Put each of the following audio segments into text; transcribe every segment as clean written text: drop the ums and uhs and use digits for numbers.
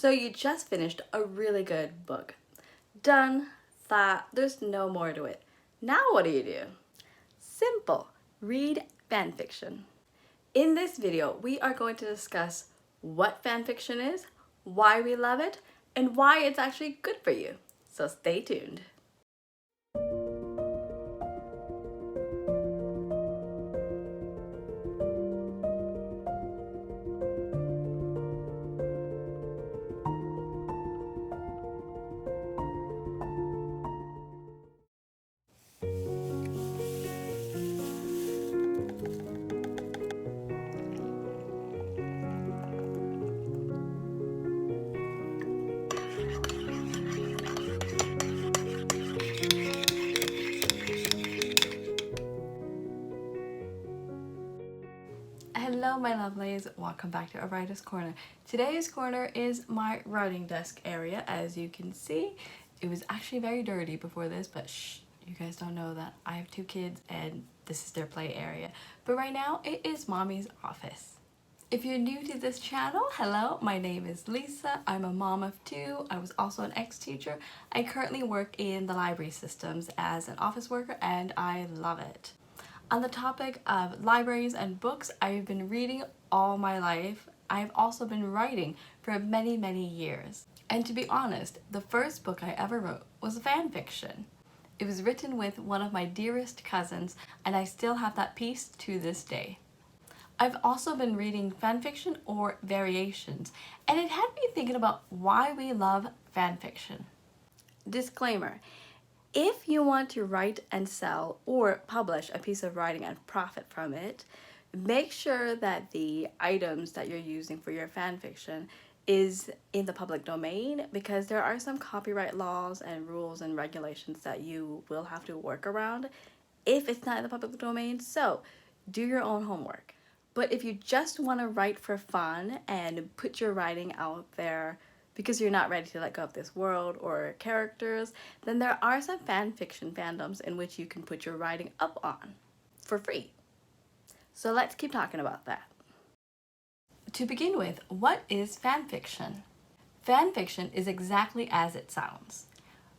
So you just finished a really good book. Done, thought, there's no more to it. Now what do? Simple, read fanfiction. In this video, we are going to discuss what fanfiction is, why we love it, and why it's actually good for you. So stay tuned. Hello my lovelies, welcome back to a writer's corner. Today's corner is my writing desk area. As you can see, it was actually very dirty before this, but shh, you guys don't know that I have 2 kids and this is their play area. But right now it is mommy's office. If you're new to this channel, hello, my name is Lisa. I'm a mom of 2. I was also an ex-teacher. I currently work in the library systems as an office worker and I love it. On the topic of libraries and books, I've been reading all my life. I've also been writing for many, many years. And to be honest, the first book I ever wrote was fan fiction. It was written with one of my dearest cousins, and I still have that piece to this day. I've also been reading fan fiction or variations, and it had me thinking about why we love fan fiction. Disclaimer. If you want to write and sell or publish a piece of writing and profit from it, make sure that the items that you're using for your fan fiction is in the public domain, because there are some copyright laws and rules and regulations that you will have to work around if it's not in the public domain. So do your own homework. But if you just want to write for fun and put your writing out there because you're not ready to let go of this world or characters, then there are some fan fiction fandoms in which you can put your writing up on for free. So let's keep talking about that. To begin with, what is fan fiction? Fan fiction is exactly as it sounds.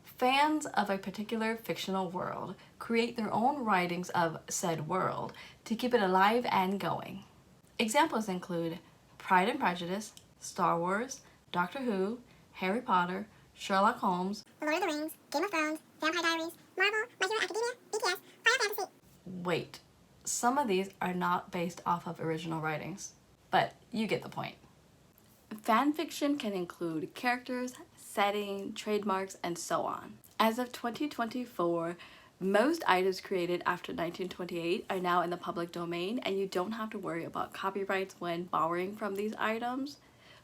Fans of a particular fictional world create their own writings of said world to keep it alive and going. Examples include Pride and Prejudice, Star Wars, Doctor Who, Harry Potter, Sherlock Holmes, The Lord of the Rings, Game of Thrones, Vampire Diaries, Marvel, My Hero Academia, BTS, Final Fantasy. Wait, some of these are not based off of original writings, but you get the point. Fan fiction can include characters, setting, trademarks, and so on. As of 2024, most items created after 1928 are now in the public domain, and you don't have to worry about copyrights when borrowing from these items.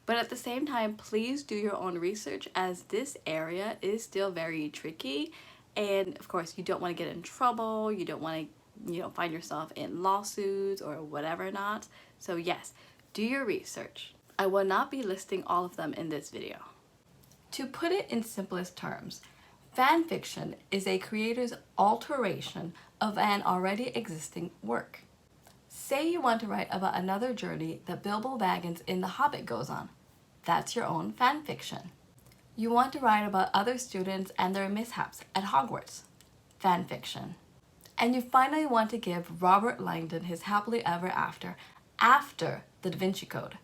But at the same time, please do your own research, as this area is still very tricky. And of course, you don't want to get in trouble. You don't want to, find yourself in lawsuits or whatever not. So yes, do your research. I will not be listing all of them in this video. To put it in simplest terms, fan fiction is a creator's alteration of an already existing work. Say you want to write about another journey that Bilbo Baggins in The Hobbit goes on. That's your own fan fiction. You want to write about other students and their mishaps at Hogwarts. Fan fiction. And you finally want to give Robert Langdon his happily ever after the Da Vinci Code.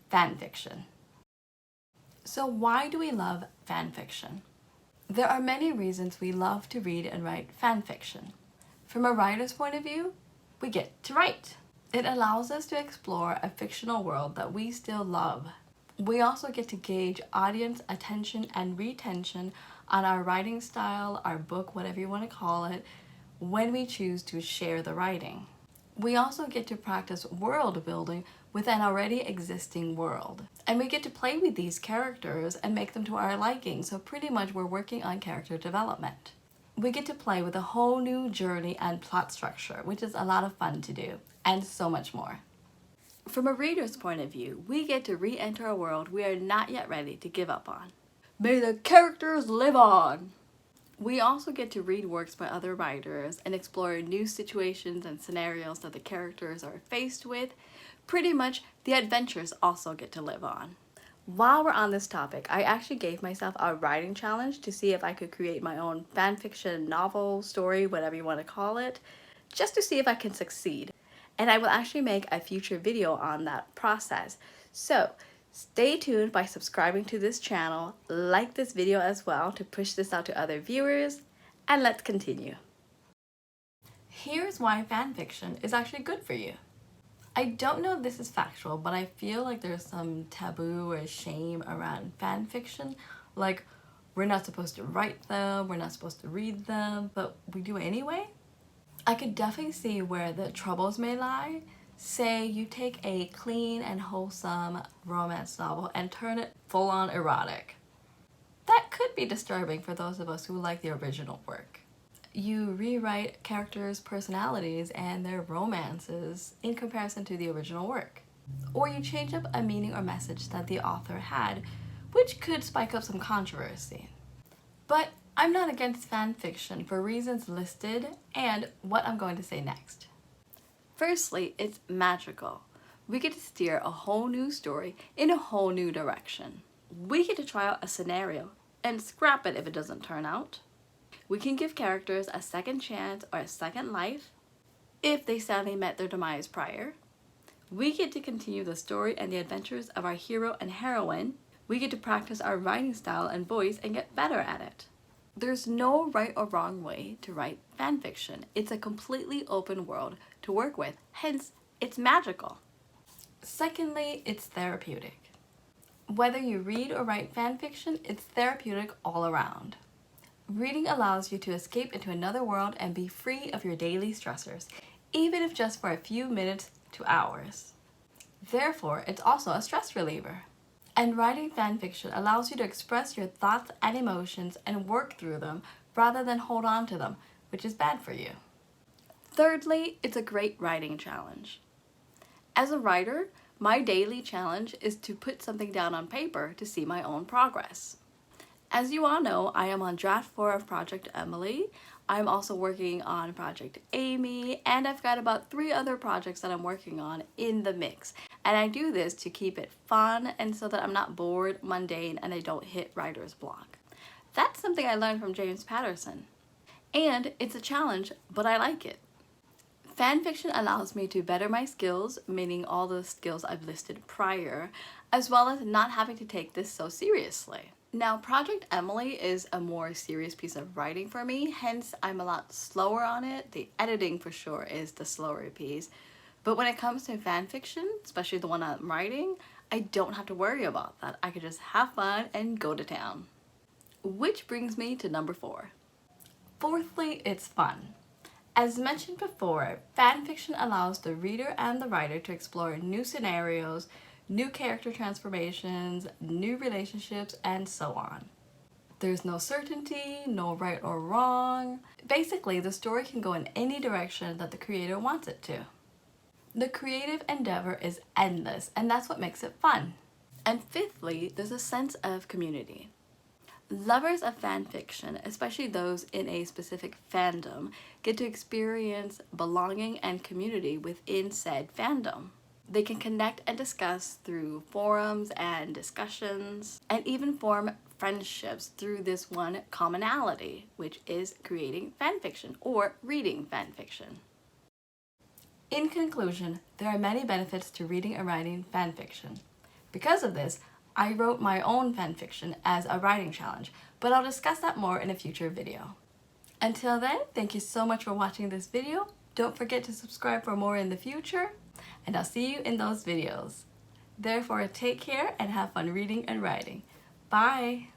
Fan fiction. So why do we love fan fiction? There are many reasons we love to read and write fan fiction. From a writer's point of view, we get to write. It allows us to explore a fictional world that we still love. We also get to gauge audience attention and retention on our writing style, our book, whatever you want to call it, when we choose to share the writing. We also get to practice world building with an already existing world. And we get to play with these characters and make them to our liking, so pretty much we're working on character development. We get to play with a whole new journey and plot structure, which is a lot of fun to do, and so much more. From a reader's point of view, we get to re-enter a world we are not yet ready to give up on. May the characters live on! We also get to read works by other writers and explore new situations and scenarios that the characters are faced with. Pretty much, the adventures also get to live on. While we're on this topic, I actually gave myself a writing challenge to see if I could create my own fanfiction novel, story, whatever you want to call it, just to see if I can succeed. And I will actually make a future video on that process. So stay tuned by subscribing to this channel, like this video as well to push this out to other viewers, and let's continue. Here's why fanfiction is actually good for you. I don't know if this is factual, but I feel like there's some taboo or shame around fan fiction. Like, we're not supposed to write them, we're not supposed to read them, but we do anyway. I could definitely see where the troubles may lie. Say you take a clean and wholesome romance novel and turn it full-on erotic. That could be disturbing for those of us who like the original work. You rewrite characters' personalities and their romances in comparison to the original work. Or you change up a meaning or message that the author had, which could spike up some controversy. But I'm not against fan fiction for reasons listed and what I'm going to say next. Firstly, it's magical. We get to steer a whole new story in a whole new direction. We get to try out a scenario and scrap it if it doesn't turn out. We can give characters a second chance or a second life if they sadly met their demise prior. We get to continue the story and the adventures of our hero and heroine. We get to practice our writing style and voice and get better at it. There's no right or wrong way to write fanfiction. It's a completely open world to work with, hence it's magical. Secondly, it's therapeutic. Whether you read or write fanfiction, it's therapeutic all around. Reading allows you to escape into another world and be free of your daily stressors, even if just for a few minutes to hours. Therefore, it's also a stress reliever. And writing fanfiction allows you to express your thoughts and emotions and work through them rather than hold on to them, which is bad for you. Thirdly, it's a great writing challenge. As a writer, my daily challenge is to put something down on paper to see my own progress. As you all know, I am on draft 4 of Project Emily. I'm also working on Project Amy, and I've got about 3 other projects that I'm working on in the mix. And I do this to keep it fun and so that I'm not bored, mundane, and I don't hit writer's block. That's something I learned from James Patterson. And it's a challenge, but I like it. Fanfiction allows me to better my skills, meaning all the skills I've listed prior, as well as not having to take this so seriously. Now, Project Emily is a more serious piece of writing for me, hence I'm a lot slower on it. The editing for sure is the slower piece. But when it comes to fanfiction, especially the one I'm writing, I don't have to worry about that. I can just have fun and go to town. Which brings me to number 4. Fourthly, it's fun. As mentioned before, fanfiction allows the reader and the writer to explore new scenarios, new character transformations, new relationships, and so on. There's no certainty, no right or wrong. Basically, the story can go in any direction that the creator wants it to. The creative endeavor is endless, and that's what makes it fun. And fifthly, there's a sense of community. Lovers of fan fiction, especially those in a specific fandom, get to experience belonging and community within said fandom. They can connect and discuss through forums and discussions, and even form friendships through this one commonality, which is creating fanfiction or reading fanfiction. In conclusion, there are many benefits to reading and writing fanfiction. Because of this, I wrote my own fanfiction as a writing challenge, but I'll discuss that more in a future video. Until then, thank you so much for watching this video. Don't forget to subscribe for more in the future, and I'll see you in those videos. Therefore, take care and have fun reading and writing. Bye!